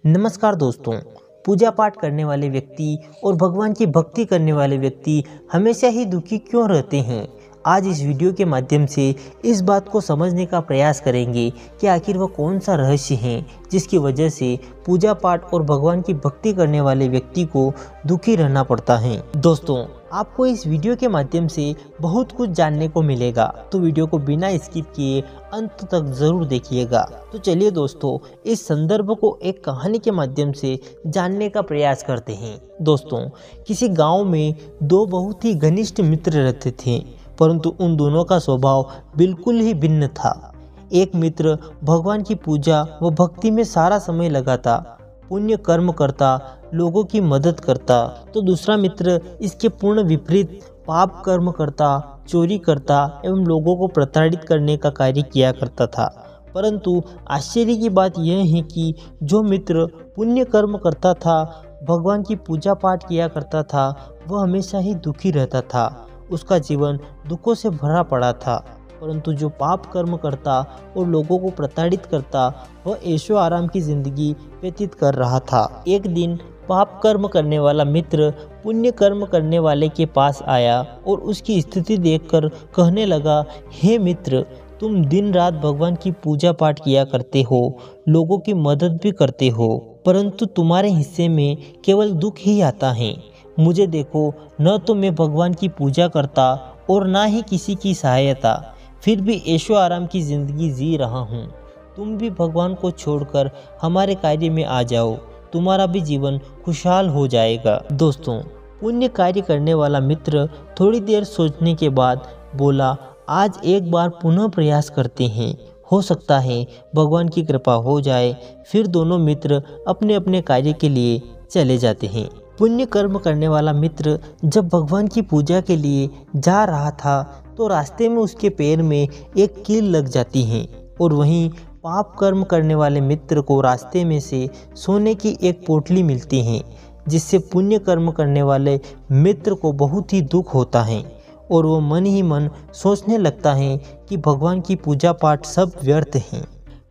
नमस्कार दोस्तों, पूजा पाठ करने वाले व्यक्ति और भगवान की भक्ति करने वाले व्यक्ति हमेशा ही दुखी क्यों रहते हैं। आज इस वीडियो के माध्यम से इस बात को समझने का प्रयास करेंगे कि आखिर वह कौन सा रहस्य है जिसकी वजह से पूजा पाठ और भगवान की भक्ति करने वाले व्यक्ति को दुखी रहना पड़ता है। दोस्तों, आपको इस वीडियो के माध्यम से बहुत कुछ जानने को मिलेगा, तो वीडियो को बिना स्किप किए अंत तक जरूर देखिएगा। तो चलिए दोस्तों, इस संदर्भ को एक कहानी के माध्यम से जानने का प्रयास करते हैं। दोस्तों, किसी गांव में दो बहुत ही घनिष्ठ मित्र रहते थे, परंतु उन दोनों का स्वभाव बिल्कुल ही भिन्न था। एक मित्र भगवान की पूजा व भक्ति में सारा समय लगाता, पुण्य कर्म करता, लोगों की मदद करता, तो दूसरा मित्र इसके पूर्ण विपरीत पाप कर्म करता, चोरी करता एवं लोगों को प्रताड़ित करने का कार्य किया करता था। परंतु आश्चर्य की बात यह है कि जो मित्र पुण्य कर्म करता था, भगवान की पूजा पाठ किया करता था, वह हमेशा ही दुखी रहता था। उसका जीवन दुखों से भरा पड़ा था। परंतु जो पाप कर्म करता और लोगों को प्रताड़ित करता, वह ऐशो आराम की जिंदगी व्यतीत कर रहा था। एक दिन पाप कर्म करने वाला मित्र पुण्य कर्म करने वाले के पास आया और उसकी स्थिति देखकर कहने लगा, हे मित्र, तुम दिन रात भगवान की पूजा पाठ किया करते हो, लोगों की मदद भी करते हो, परंतु तुम्हारे हिस्से में केवल दुख ही आता है। मुझे देखो, न तो मैं भगवान की पूजा करता और ना ही किसी की सहायता, फिर भी ऐशो आराम की जिंदगी जी रहा हूँ। तुम भी भगवान को छोड़कर हमारे कार्य में आ जाओ, तुम्हारा भी जीवन खुशहाल हो जाएगा। दोस्तों, पुण्य कार्य करने वाला मित्र थोड़ी देर सोचने के बाद बोला, आज एक बार पुनः प्रयास करते हैं, हो सकता है भगवान की कृपा हो जाए। फिर दोनों मित्र अपने अपने कार्य के लिए चले जाते हैं। पुण्य कर्म करने वाला मित्र जब भगवान की पूजा के लिए जा रहा था, तो रास्ते में उसके पैर में एक कील लग जाती है और वहीं पाप कर्म करने वाले मित्र को रास्ते में से सोने की एक पोटली मिलती है, जिससे पुण्य कर्म करने वाले मित्र को बहुत ही दुख होता है और वो मन ही मन सोचने लगता है कि भगवान की पूजा पाठ सब व्यर्थ हैं।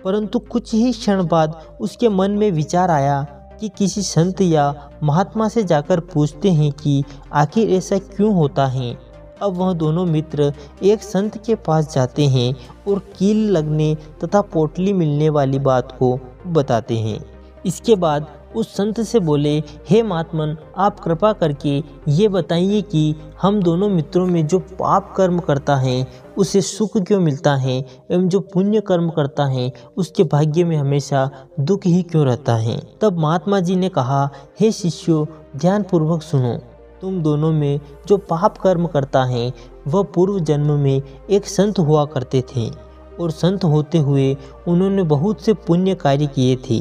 परंतु कुछ ही क्षण बाद उसके मन में विचार आया कि किसी संत या महात्मा से जाकर पूछते हैं कि आखिर ऐसा क्यों होता है। अब वह दोनों मित्र एक संत के पास जाते हैं और कील लगने तथा पोटली मिलने वाली बात को बताते हैं। इसके बाद उस संत से बोले, हे महात्मन, आप कृपा करके ये बताइए कि हम दोनों मित्रों में जो पाप कर्म करता है उसे सुख क्यों मिलता है एवं जो पुण्य कर्म करता है उसके भाग्य में हमेशा दुख ही क्यों रहता है। तब महात्मा जी ने कहा, हे शिष्यों, ध्यानपूर्वक सुनो। तुम दोनों में जो पाप कर्म करता है वह पूर्व जन्म में एक संत हुआ करते थे और संत होते हुए उन्होंने बहुत से पुण्य कार्य किए थे,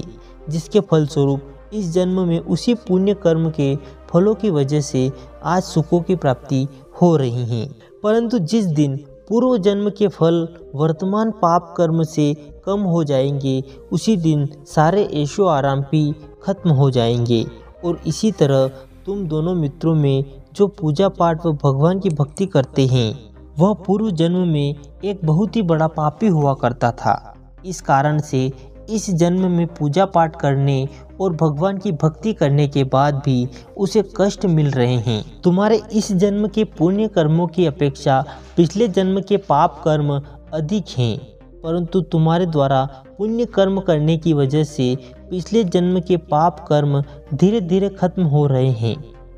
जिसके फलस्वरूप इस जन्म में उसी पुण्य कर्म के फलों की वजह से आज सुखों की प्राप्ति हो रही है। परंतु जिस दिन पूर्व जन्म के फल वर्तमान पाप कर्म से कम हो जाएंगे, उसी दिन सारे ऐशो आराम भी खत्म हो जाएंगे। और इसी तरह तुम दोनों मित्रों में जो पूजा पाठ व भगवान की भक्ति करते हैं, वह पूर्व जन्म में एक बहुत ही बड़ा पापी हुआ करता था। इस कारण से इस जन्म में पूजा पाठ करने और भगवान की भक्ति करने के बाद भी उसे कष्ट मिल रहे हैं। तुम्हारे इस जन्म के पुण्य कर्मों की अपेक्षा पिछले जन्म के पाप कर्म अधिक हैं, परंतु तुम्हारे द्वारा पुण्य कर्म करने की वजह से पिछले जन्म के पाप कर्म धीरे धीरे खत्म हो रहे हैं।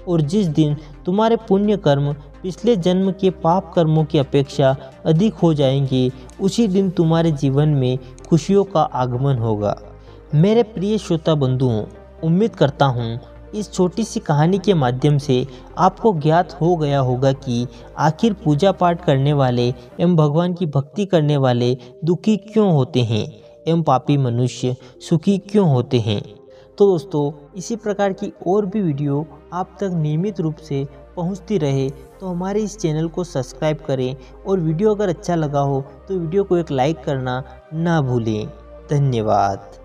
और जिस दिन तुम्हारे पुण्य कर्म पिछले जन्म के पाप कर्मों की अपेक्षा अधिक हो जाएंगे, उसी दिन तुम्हारे जीवन में खुशियों का आगमन होगा। मेरे प्रिय श्रोता बंधुओं, उम्मीद करता हूँ इस छोटी सी कहानी के माध्यम से आपको ज्ञात हो गया होगा कि आखिर पूजा पाठ करने वाले एवं भगवान की भक्ति करने वाले दुखी क्यों होते हैं एवं पापी मनुष्य सुखी क्यों होते हैं। तो दोस्तों, इसी प्रकार की और भी वीडियो आप तक नियमित रूप से पहुंचती रहे तो हमारे इस चैनल को सब्सक्राइब करें और वीडियो अगर अच्छा लगा हो तो वीडियो को एक लाइक करना ना भूलें। धन्यवाद।